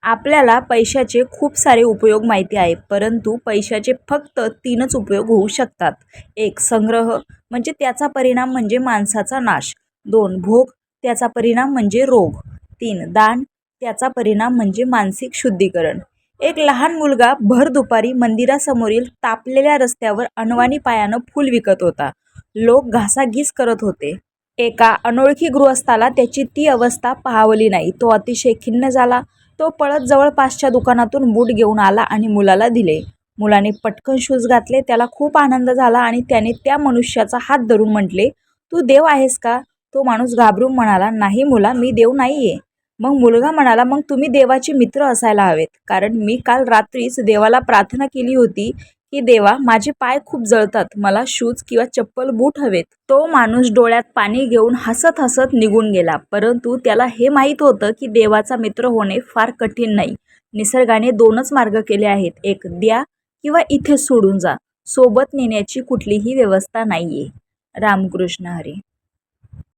आपल्याला पैशाचे खूप सारे उपयोग माहिती आहे, परंतु पैशाचे फक्त 3च उपयोग होऊ शकतात. 1. संग्रह म्हणजे त्याचा परिणाम म्हणजे माणसाचा नाश. 2. भोग त्याचा परिणाम म्हणजे रोग. 3. दान त्याचा परिणाम म्हणजे मानसिक शुद्धीकरण. एक लहान मुलगा भर दुपारी मंदिरासमोरील तापलेल्या रस्त्यावर अनवाणी पायानं फूल विकत होता. लोक घासाघीस करत होते. एका अनोळखी गृहस्थाला त्याची ती अवस्था पाहावली नाही. तो अतिशय खिन्न झाला. तो पळत जवळपासच्या दुकानातून बूट घेऊन आला आणि मुलाला दिले. मुलाने पटकन शूज घातले. त्याला खूप आनंद झाला आणि त्याने त्या मनुष्याचा हात धरून म्हटले, "तू देव आहेस का?" तो माणूस घाबरून म्हणाला, "नाही मुला, मी देव नाहीये." मग मुलगा म्हणाला, "मग तुम्ही देवाचे मित्र असायला हवेत, कारण मी काल रात्रीच देवाला प्रार्थना केली होती की देवा, माझे पाय खूप जळतात, मला शूज किंवा चप्पल बूट हवेत." तो माणूस डोळ्यात पाणी घेऊन हसत हसत निघून गेला. परंतु त्याला हे माहीत होतं की देवाचा मित्र होणे फार कठीण नाही. निसर्गाने 2च मार्ग केले आहेत, एक द्या किंवा इथे सोडून जा. सोबत नेण्याची कुठलीही व्यवस्था नाहीये. रामकृष्ण हरी.